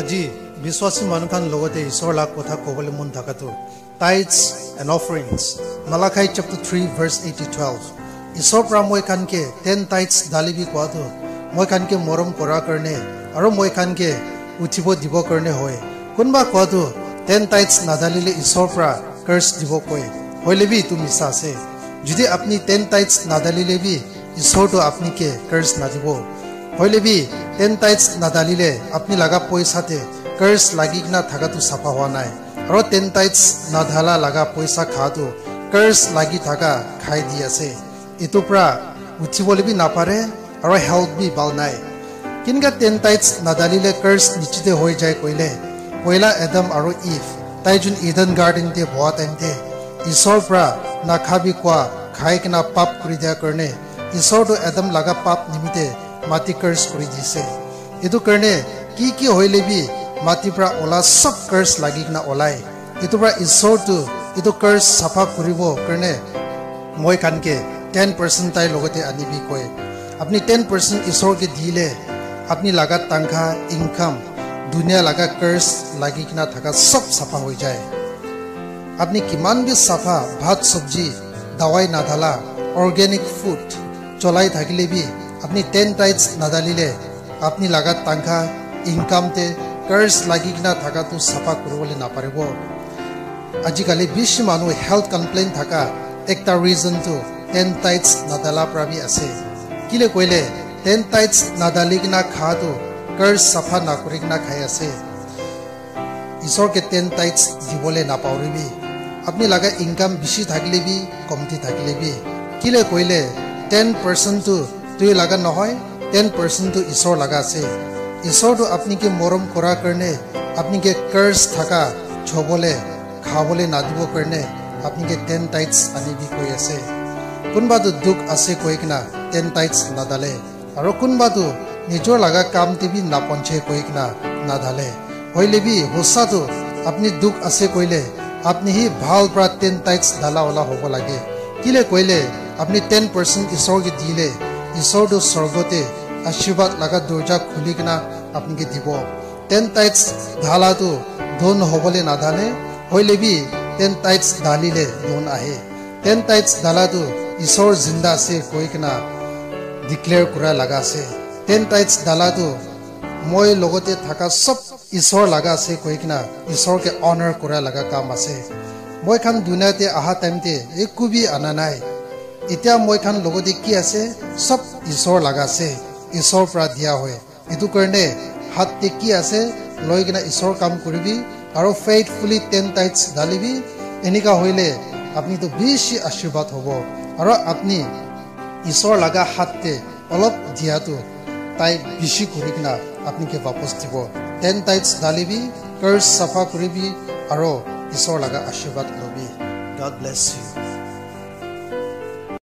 আজি বিশ্বাসী মানুখান লগতে ঈশ্বৰলাক কথা ক'বলৈ মন থাকাটো tithes and offerings Malachi chapter 3 verse 8-12 ঈশ্বৰ পৰা মই কানকে 10 tithes দালিবি কোৱাটো মই কানকে মৰম কৰা কাৰণে আৰু মই কানকে উঠিব দিব কাৰণে হয় কোনবা কোৱাটো 10 tithes নাদালিলে ঈশ্বৰ পৰা কাৰ্স দিব কয় হইলেবি তুমি সাছে যদি আপনি 10 tithes নাদালিলে বি ঈশ্বৰটো আপনিকে কাৰ্স না দিব হইলেবি 10 tithes নাদালিলে আপনি লাগা পইচাতে কাৰ্স লাগিনা থাকাটো সাফা হোৱা নাই আৰু 10 tithes নাধালা লাগা পইচা খাটো কাৰ্স লাগি থাকা খাই দি আছে এটো পৰা উঠিবলৈ বি নাপাৰে আৰু হেল্থ বি ভাল নাই কিনকা 10 tithes নাদালিলে কাৰ্স নিচিতে হৈ যায় কইলে পয়লা এডম আৰু ইভ তাইজুন ইডেন গাৰ্ডেন তে ভৱা টাইমতে ঈশ্বৰ পৰা নাখাবি কোৱা খাই কিনা পাপ কৰি দিয়া কাৰণে ঈশ্বৰটো এডম লাগা পাপ নিমিতে মাটি কাৰ্স কৰি দিছে এটো কাৰণে কি হইলেবি মাটি পৰা ওলা সব কাৰ্স লাগি কিনা ওলাই এটো পৰা ঈশ্বৰটো এটো কাৰ্স সাফা কৰিব কাৰণে মই কানকে 10% তাই লগতে আনিবি কয় আপনি 10% ঈশ্বৰকে দিলে আপনি লাগা তাংখা ইনকাম দুনিয়া লাগা কাৰ্স লাগি কিনা থাকা সব সাফা হৈ যায় আপনি কিমান বি সাফা ভাত সবজি দাৱাই নাধালা অৰ্গেনিক ফুড চলাই থাকিলে বি আপনি 10 tithes নাদালিলে আপনি লাগা তাংখা ইনকাম তে কাৰ্স লাগি কিনা থাকাটো সাফা কৰিবলৈ নাপাৰিব আজিকালি বেছি মানুহ হেল্থ কমপ্লেইন থাকা একটা ৰিজন তো 10 tithes নাদালা প্ৰাবি আছে কিলে কইলে 10 tithes নাদালি কিনা খাটো কাৰ্স সাফা না কৰি কিনা খাই আছে ঈশ্বৰকে 10 tithes দিবলে নাপাউৰিবি আপনি লাগা ইনকাম বেছি থাকিলে বি কমতি থাকিলে বি কিলে কইলে 10% তো তুই লাগা নহয় 10% তো ঈশ্বৰ লাগা আছে ঈশ্বৰটো আপনিকে মৰম কৰা কাৰণে আপনিকে কাৰ্স থাকা ছবলে খাবলে না দিব কাৰণে আপনিকে 10 tithes আনিবি কৈ আছে কোনবাটো দুখ আছে কৈ কিনা 10 tithes নাদালে আৰু কোনবাটো নিজৰ লাগা কাম তিবি নাপঞ্চে কৈ কিনা নাদালে হইলেবি হোসাটো আপনি দুখ আছে কইলে আপনি হি ভাল পৰা 10 tithes দালা ওলা হ'ব লাগে কিলে কইলে আপনি 10% ঈশ্বৰকে দিলে ঈশ্বৰটো স্বৰ্গতে আশীৰ্বাদ লাগা দৰজা খুলি কিনা আপনিকে দিব 10 tithes ধালাটো ধন হ'বলে নাধালে হইলেবি 10 tithes দালিলে ধন আহে 10 tithes দালাটো ঈশ্বৰ জিন্দা আছে কৈ কিনা ডিক্লেয়াৰ কৰা লাগা আছে 10 tithes দালাটো মই লগতে থাকা সব ঈশ্বৰ লাগা আছে কৈ কিনা ঈশ্বৰকে অনাৰ কৰা লাগা কাম আছে মই খান দুনিয়াতে আহা টাইমতে একোবি আনা নাই এতিয়া মই খান লগতে কি আছে সব ঈশ্বৰ লাগা আছে ঈশ্বৰ পৰা দিয়া হয় এটো কাৰণে হাততে কি আছে লৈ কিনা ঈশ্বৰ কাম কৰিবি আৰু ফেইথফুলি 10 tithes দালিবি এনিকা হইলে আপনি তো বেছি আশীৰ্বাদ হ'ব আৰু আপনি ঈশ্বৰ লাগা হাততে অলপ দিয়াটো তাই বেছি কৰি কিনা আপনিকে वापस দিব 10 tithes দালিবি কাৰ্স সাফা কৰিবি আৰু ঈশ্বৰ লাগা আশীৰ্বাদ লবি God bless you